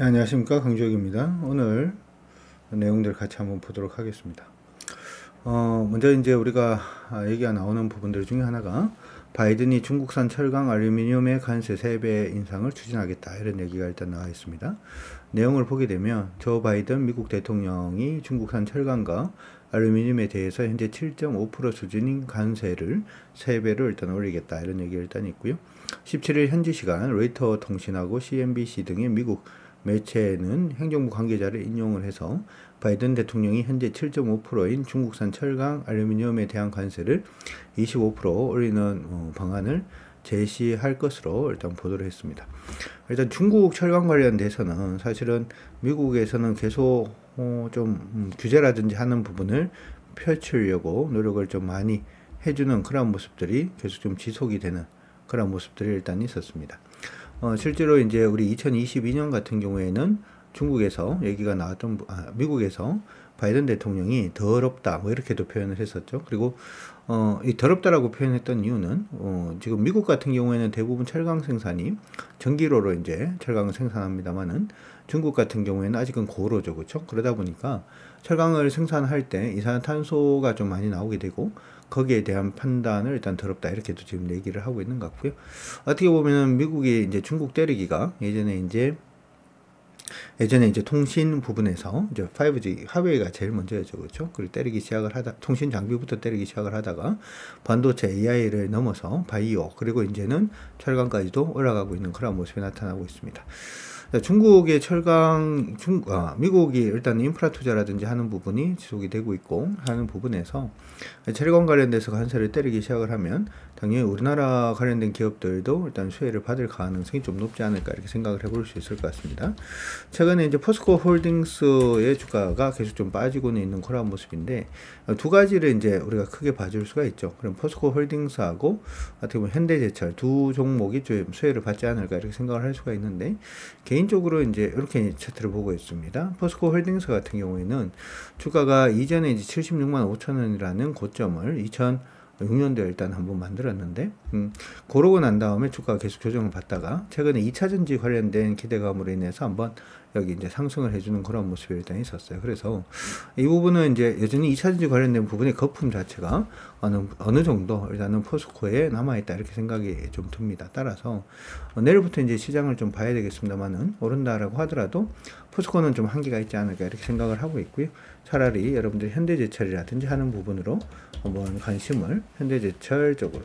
네, 안녕하십니까, 강주혁입니다. 오늘 내용들 같이 한번 보도록 하겠습니다. 먼저 이제 우리가 얘기가 나오는 부분들 중에 하나가 바이든이 중국산 철강 알루미늄의 관세 3배 인상을 추진하겠다, 이런 얘기가 일단 나와 있습니다. 내용을 보게 되면 조 바이든 미국 대통령이 중국산 철강과 알루미늄에 대해서 현재 7.5% 수준인 관세를 3배로 일단 올리겠다, 이런 얘기가 일단 있고요. 17일 현지 시간 로이터 통신하고 CNBC 등의 미국 매체는 행정부 관계자를 인용을 해서 바이든 대통령이 현재 7.5%인 중국산 철강, 알루미늄에 대한 관세를 25% 올리는 방안을 제시할 것으로 일단 보도를 했습니다. 일단 중국 철강 관련돼서는 사실은 미국에서는 계속 좀 규제라든지 하는 부분을 펼치려고 노력을 좀 많이 해주는 그런 모습들이 계속 좀 지속이 되는 그런 모습들이 일단 있었습니다. 실제로 이제 우리 2022년 같은 경우에는 중국에서 얘기가 나왔던, 미국에서 바이든 대통령이 더럽다, 뭐 이렇게도 표현을 했었죠. 그리고, 이 더럽다라고 표현했던 이유는, 지금 미국 같은 경우에는 대부분 철강 생산이 전기로로 이제 철강을 생산합니다만은 중국 같은 경우에는 아직은 고로죠. 그렇죠? 그러다 보니까 철강을 생산할 때 이산화탄소가 좀 많이 나오게 되고, 거기에 대한 판단을 일단 더럽다, 이렇게도 지금 얘기를 하고 있는 것 같고요. 어떻게 보면은 미국이 이제 중국 때리기가 예전에 이제 통신 부분에서 이제 5G 화웨이가 제일 먼저였죠. 그렇죠? 그걸 때리기 시작을 통신 장비부터 때리기 시작을 하다가 반도체 AI를 넘어서 바이오, 그리고 이제는 철강까지도 올라가고 있는 그런 모습이 나타나고 있습니다. 중국의 미국이 일단 인프라 투자라든지 하는 부분이 지속이 되고 있고 하는 부분에서 철강 관련돼서 관세를 때리기 시작을 하면 당연히 우리나라 관련된 기업들도 일단 수혜를 받을 가능성이 좀 높지 않을까, 이렇게 생각을 해볼 수 있을 것 같습니다. 최근에 이제 포스코 홀딩스의 주가가 계속 좀 빠지고는 있는 그런 모습인데, 두 가지를 이제 우리가 크게 봐줄 수가 있죠. 그럼 포스코 홀딩스하고 어떻게 보면 현대제철 두 종목이 좀 수혜를 받지 않을까, 이렇게 생각을 할 수가 있는데, 개인적으로 이제 이렇게 차트를 보고 있습니다. 포스코 홀딩스 같은 경우에는 주가가 이전에 이제 76만 5천 원이라는 고점을 2006년도에 일단 한번 만들었는데, 그러고 난 다음에 주가가 계속 조정을 받다가 최근에 2차전지 관련된 기대감으로 인해서 한번 여기 이제 상승을 해주는 그런 모습이 일단 있었어요. 그래서 이 부분은 이제 여전히 2차전지 관련된 부분의 거품 자체가 어느 정도 일단은 포스코에 남아있다, 이렇게 생각이 좀 듭니다. 따라서 내일부터 이제 시장을 좀 봐야 되겠습니다만은, 오른다라고 하더라도 포스코는 좀 한계가 있지 않을까, 이렇게 생각을 하고 있고요. 차라리 여러분들 현대제철이라든지 하는 부분으로 한번 현대제철 쪽으로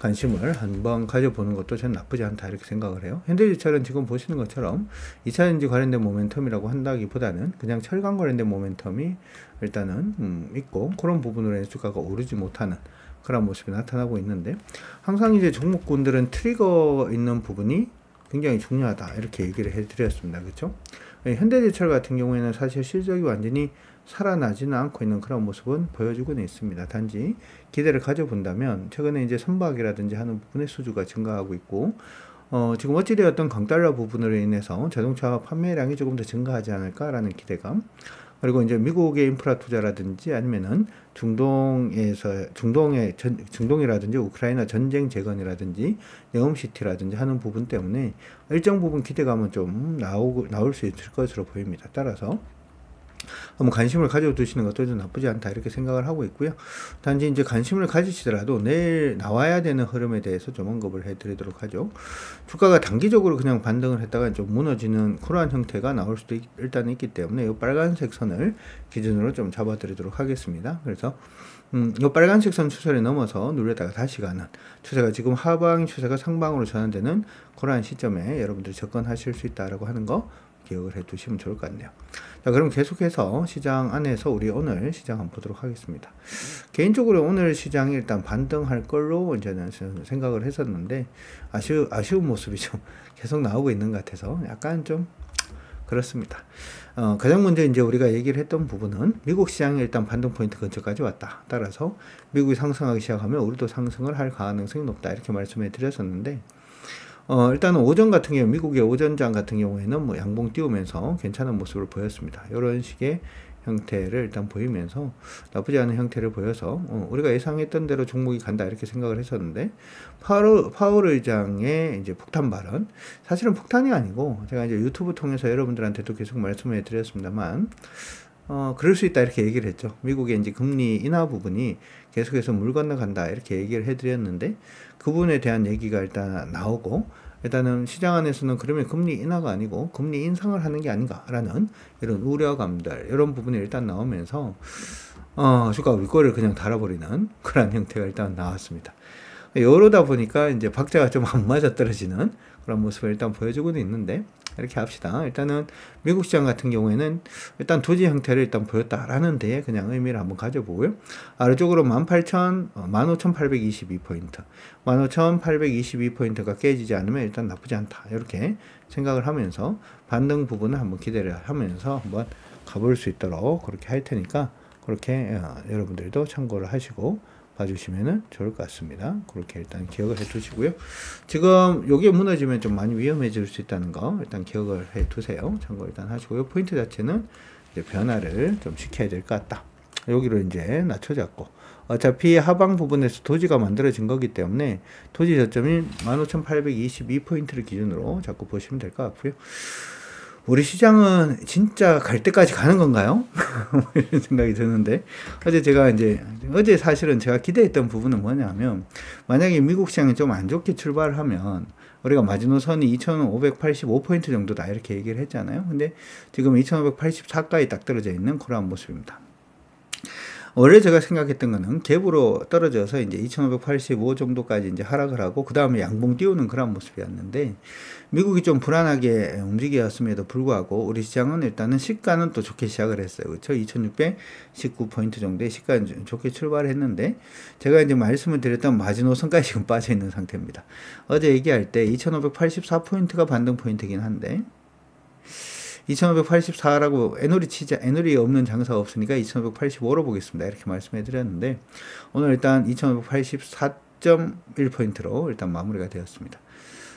관심을 한번 가져보는 것도 전 나쁘지 않다, 이렇게 생각을 해요. 현대제철은 지금 보시는 것처럼 2차전지 관련된 모멘텀이라고 한다기보다는 그냥 철강 관련된 모멘텀이 일단은 있고, 그런 부분으로 해서 주가가 오르지 못하는 그런 모습이 나타나고 있는데, 항상 이제 종목군들은 트리거 있는 부분이 굉장히 중요하다, 이렇게 얘기를 해드렸습니다. 그렇죠? 현대제철 같은 경우에는 사실 실적이 완전히 살아나지는 않고 있는 그런 모습은 보여주고는 있습니다. 단지 기대를 가져본다면 최근에 이제 선박이라든지 하는 부분의 수주가 증가하고 있고, 지금 어찌되었던 강달러 부분으로 인해서 자동차 판매량이 조금 더 증가하지 않을까라는 기대감, 그리고 이제 미국의 인프라 투자라든지 아니면은 중동이라든지 우크라이나 전쟁 재건이라든지 네옴시티라든지 하는 부분 때문에 일정 부분 기대감은 좀 나올 수 있을 것으로 보입니다. 따라서 한번 관심을 가져두시는 것도 좀 나쁘지 않다, 이렇게 생각을 하고 있고요. 단지 이제 관심을 가지시더라도 내일 나와야 되는 흐름에 대해서 좀 언급을 해드리도록 하죠. 주가가 단기적으로 그냥 반등을 했다가 좀 무너지는 그러한 형태가 나올 수도 일단 있기 때문에 이 빨간색 선을 기준으로 좀 잡아드리도록 하겠습니다. 그래서 이 빨간색 선 추세를 넘어서 눌렸다가 다시 가는 추세가, 지금 하방 추세가 상방으로 전환되는 그러한 시점에 여러분들이 접근하실 수 있다라고 하는 거 기억을 해 두시면 좋을 것 같네요. 자, 그럼 계속해서 시장 안에서 우리 오늘 시장 한번 보도록 하겠습니다. 개인적으로 오늘 시장이 일단 반등할 걸로 이제는 생각을 했었는데, 아쉬운 모습이 좀 계속 나오고 있는 것 같아서 약간 좀 그렇습니다. 가장 먼저 이제 우리가 얘기를 했던 부분은 미국 시장이 일단 반등 포인트 근처까지 왔다. 따라서 미국이 상승하기 시작하면 우리도 상승을 할 가능성이 높다, 이렇게 말씀해 드렸었는데, 일단은 오전 같은 경우, 미국의 오전장 같은 경우에는 뭐 양봉 띄우면서 괜찮은 모습을 보였습니다. 이런 식의 형태를 일단 보이면서 나쁘지 않은 형태를 보여서 우리가 예상했던 대로 종목이 간다 이렇게 생각을 했었는데 파월 의장의 이제 폭탄 발언, 사실은 폭탄이 아니고 제가 이제 유튜브 통해서 여러분들한테도 계속 말씀을 드렸습니다만 그럴 수 있다 이렇게 얘기를 했죠. 미국의 이제 금리 인하 부분이 계속해서 물 건너간다 이렇게 얘기를 해드렸는데 그 부분에 대한 얘기가 일단 나오고, 일단은 시장 안에서는 그러면 금리 인하가 아니고 금리 인상을 하는 게 아닌가라는 이런 우려감들, 이런 부분이 일단 나오면서 주가가 윗꼬리를 그냥 달아버리는 그런 형태가 일단 나왔습니다. 이러다 보니까 이제 박자가 좀 안 맞아 떨어지는 그런 모습을 일단 보여주고는 있는데, 이렇게 합시다. 일단은 미국 시장 같은 경우에는 일단 도지 형태를 일단 보였다라는 데에 그냥 의미를 한번 가져보고요. 아래쪽으로 15,822포인트, 15,822포인트가 깨지지 않으면 일단 나쁘지 않다 이렇게 생각을 하면서 반등 부분을 한번 기대를 하면서 한번 가볼 수 있도록 그렇게 할 테니까, 그렇게 여러분들도 참고를 하시고 봐주시면 좋을 것 같습니다. 그렇게 일단 기억을 해 두시고요. 지금 여기에 무너지면 좀 많이 위험해질 수 있다는 거 일단 기억을 해 두세요. 참고 일단 하시고요. 포인트 자체는 이제 변화를 좀 시켜야 될 것 같다. 여기로 이제 낮춰잡고, 어차피 하방 부분에서 도지가 만들어진 거기 때문에 도지 저점인 15,822포인트를 기준으로 자꾸 보시면 될 것 같고요. 우리 시장은 진짜 갈 때까지 가는 건가요? 이런 생각이 드는데, 어제 사실은 제가 기대했던 부분은 뭐냐면, 만약에 미국 시장이 좀 안 좋게 출발하면 우리가 마지노선이 2,585포인트 정도다 이렇게 얘기를 했잖아요. 근데 지금 2,584까지 딱 떨어져 있는 그런 모습입니다. 원래 제가 생각했던 거는 갭으로 떨어져서 이제 2,585 정도까지 이제 하락을 하고 그 다음에 양봉 띄우는 그런 모습이었는데, 미국이 좀 불안하게 움직였음에도 불구하고 우리 시장은 일단은 시가는 또 좋게 시작을 했어요. 그렇죠? 2,619포인트 정도의 시가 좋게 출발을 했는데, 제가 이제 말씀을 드렸던 마지노선까지 지금 빠져 있는 상태입니다. 어제 얘기할 때 2,584포인트가 반등 포인트이긴 한데, 2,584라고 애놀이 없는 장사가 없으니까 2,585로 보겠습니다. 이렇게 말씀해 드렸는데, 오늘 일단 2,584.1포인트로 일단 마무리가 되었습니다.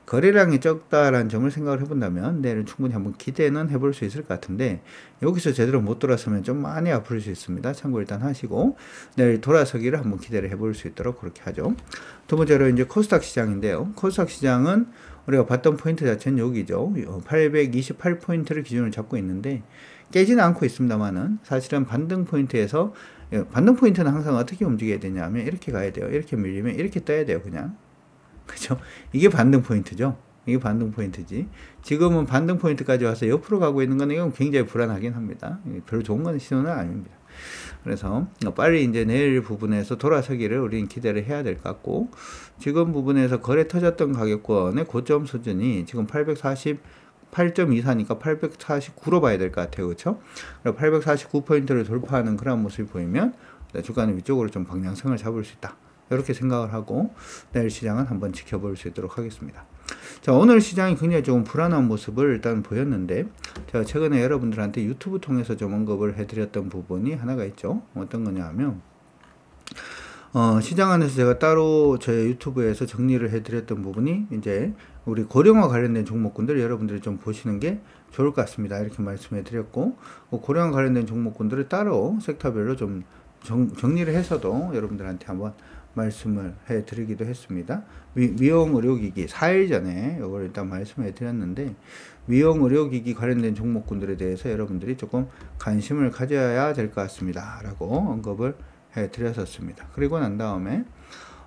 거래량이 적다라는 점을 생각을 해본다면 내일은 충분히 한번 기대는 해볼 수 있을 것 같은데, 여기서 제대로 못 돌아서면 좀 많이 아플 수 있습니다. 참고 일단 하시고 내일 돌아서기를 한번 기대를 해볼 수 있도록 그렇게 하죠. 두 번째로 이제 코스닥 시장인데요. 코스닥 시장은 우리가 봤던 포인트 자체는 여기죠. 828포인트를 기준으로 잡고 있는데 깨지는 않고 있습니다만은, 사실은 반등 포인트에서, 반등 포인트는 항상 어떻게 움직여야 되냐면 이렇게 가야 돼요. 이렇게 밀리면 이렇게 떠야 돼요. 그냥. 그죠? 이게 반등 포인트죠. 이게 반등 포인트지. 지금은 반등 포인트까지 와서 옆으로 가고 있는 건 이건 굉장히 불안하긴 합니다. 별로 좋은 건 신호는 아닙니다. 그래서 빨리 이제 내일 부분에서 돌아서기를 우리는 기대를 해야 될 것 같고, 지금 부분에서 거래 터졌던 가격권의 고점 수준이 지금 848.24니까 849로 봐야 될 것 같아요. 그렇죠? 849포인트를 돌파하는 그런 모습이 보이면 주가는 위쪽으로 좀 방향성을 잡을 수 있다. 이렇게 생각을 하고 내일 시장은 한번 지켜볼 수 있도록 하겠습니다. 자, 오늘 시장이 굉장히 좀 불안한 모습을 일단 보였는데, 제가 최근에 여러분들한테 유튜브 통해서 좀 언급을 해드렸던 부분이 하나가 있죠. 어떤 거냐 하면, 시장 안에서 제가 따로 제 유튜브에서 정리를 해드렸던 부분이 이제 우리 고령화 관련된 종목군들 여러분들이 좀 보시는 게 좋을 것 같습니다. 이렇게 말씀해 드렸고, 고령화 관련된 종목군들을 따로 섹터별로 좀 정리를 해서도 여러분들한테 한번 말씀을 해 드리기도 했습니다. 미용 의료기기 4일 전에 이걸 일단 말씀해 드렸는데, 미용 의료기기 관련된 종목군들에 대해서 여러분들이 조금 관심을 가져야 될 것 같습니다 라고 언급을 해 드렸었습니다. 그리고 난 다음에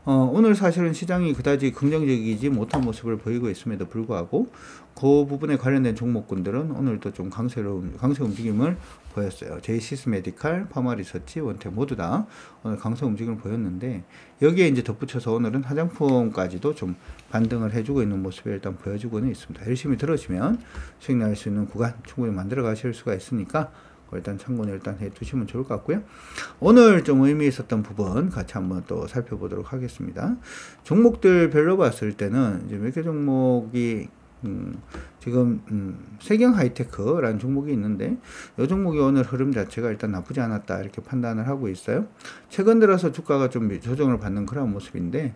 오늘 사실은 시장이 그다지 긍정적이지 못한 모습을 보이고 있음에도 불구하고 그 부분에 관련된 종목군들은 오늘도 좀 강세 움직임을 보였어요. 제이시스메디칼, 파마리서치, 원텍 모두 다 오늘 강세 움직임을 보였는데, 여기에 이제 덧붙여서 오늘은 화장품까지도 좀 반등을 해주고 있는 모습을 일단 보여주고는 있습니다. 열심히 들어주면 수익 날 수 있는 구간 충분히 만들어 가실 수가 있으니까 일단 참고는 일단 해 두시면 좋을 것 같고요. 오늘 좀 의미 있었던 부분 같이 한번 또 살펴보도록 하겠습니다. 종목들 별로 봤을 때는 이제 몇 개 종목이 지금 세경 하이테크라는 종목이 있는데, 이 종목이 오늘 흐름 자체가 일단 나쁘지 않았다 이렇게 판단을 하고 있어요. 최근 들어서 주가가 좀 조정을 받는 그런 모습인데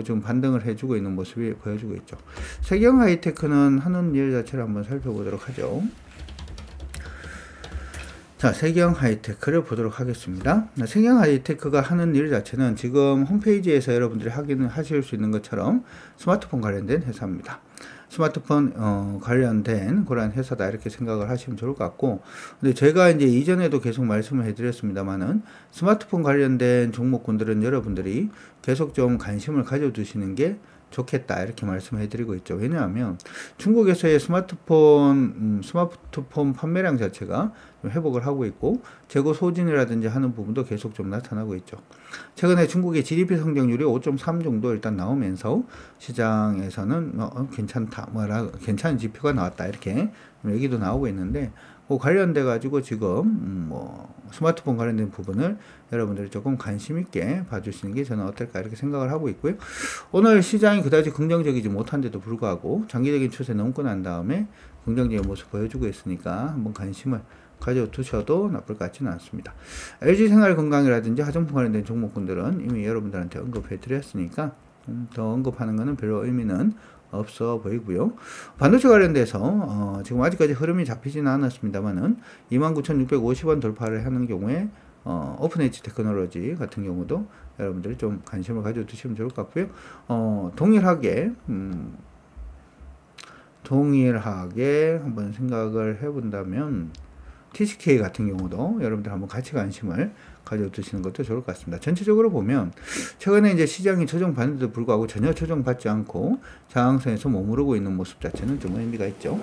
좀 반등을 해주고 있는 모습이 보여주고 있죠. 세경 하이테크는 하는 일 자체를 한번 살펴보도록 하죠. 자, 세경 하이테크를 보도록 하겠습니다. 세경 하이테크가 하는 일 자체는 지금 홈페이지에서 여러분들이 하실 수 있는 것처럼 스마트폰 관련된 회사입니다. 스마트폰 관련된 그런 회사다 이렇게 생각을 하시면 좋을 것 같고, 근데 제가 이제 이전에도 계속 말씀을 해드렸습니다만은 스마트폰 관련된 종목군들은 여러분들이 계속 좀 관심을 가져두시는 게 좋겠다 이렇게 말씀해 드리고 있죠. 왜냐하면 중국에서의 스마트폰 판매량 자체가 좀 회복을 하고 있고 재고 소진이라든지 하는 부분도 계속 좀 나타나고 있죠. 최근에 중국의 GDP 성장률이 5.3 정도 일단 나오면서 시장에서는 괜찮다, 괜찮은 지표가 나왔다 이렇게 얘기도 나오고 있는데, 그 관련돼 가지고 지금 스마트폰 관련된 부분을 여러분들이 조금 관심 있게 봐주시는 게 저는 어떨까 이렇게 생각을 하고 있고요. 오늘 시장이 그다지 긍정적이지 못한데도 불구하고 장기적인 추세 넘고 난 다음에 긍정적인 모습 보여주고 있으니까 한번 관심을 가져두셔도 나쁠 것 같지는 않습니다. LG생활건강이라든지 하정품 관련된 종목군들은 이미 여러분들한테 언급해 드렸으니까 더 언급하는 것은 별로 의미는 없어 보이고요. 반도체 관련돼서 지금 아직까지 흐름이 잡히지는 않았습니다만은 29,650원 돌파를 하는 경우에 오픈엣지 테크놀로지 같은 경우도 여러분들이 좀 관심을 가져 두시면 좋을 것 같고요. 동일하게 한번 생각을 해본다면 TCK 같은 경우도 여러분들 한번 같이 관심을 가져두시는 것도 좋을 것 같습니다. 전체적으로 보면 최근에 이제 시장이 조정받는데도 불구하고 전혀 조정받지 않고 저항선에서 머무르고 있는 모습 자체는 좀 의미가 있죠.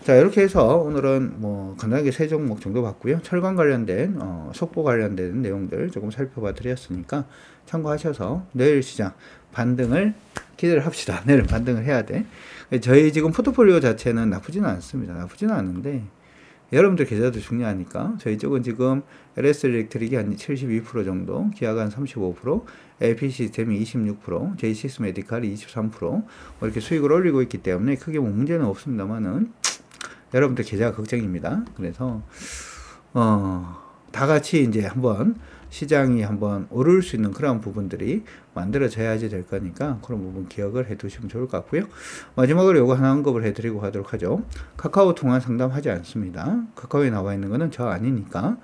자, 이렇게 해서 오늘은 간단하게 세 종목 정도 봤고요. 철강 관련된 속보 관련된 내용들 조금 살펴봐 드렸으니까 참고하셔서 내일 시장 반등을 기대를 합시다. 내일 반등을 해야 돼. 저희 지금 포트폴리오 자체는 나쁘지는 않습니다. 나쁘지는 않은데 여러분들 계좌도 중요하니까 저희 쪽은 지금 LS 일렉트릭이 한 72% 정도, 기아가 한 35%, LP 시스템이 26%, JCS 메디칼이 23% 이렇게 수익을 올리고 있기 때문에 크게 문제는 없습니다만은 여러분들 계좌가 걱정입니다. 그래서 다 같이 이제 한번 시장이 한번 오를 수 있는 그런 부분들이 만들어져야지 될 거니까 그런 부분 기억을 해 두시면 좋을 것 같고요. 마지막으로 요거 하나 언급을 해 드리고 가도록 하죠. 카카오 통화 상담하지 않습니다. 카카오에 나와 있는 거는 저 아니니까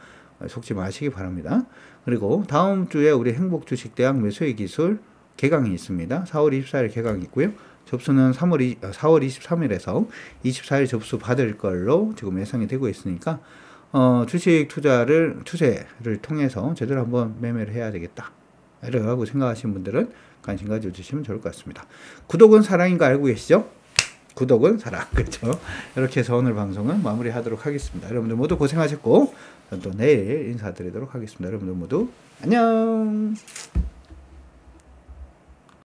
속지 마시기 바랍니다. 그리고 다음 주에 우리 행복주식대학 매수의 기술 개강이 있습니다. 4월 24일 개강이 있고요. 접수는 4월 23일에서 24일 접수 받을 걸로 지금 예상이 되고 있으니까 주식 추세를 통해서 제대로 한번 매매를 해야 되겠다 이라고 생각하시는 분들은 관심 가져주시면 좋을 것 같습니다. 구독은 사랑인 거 알고 계시죠? 구독은 사랑. 그렇죠? 이렇게 해서 오늘 방송은 마무리하도록 하겠습니다. 여러분들 모두 고생하셨고 또 내일 인사드리도록 하겠습니다. 여러분들 모두 안녕.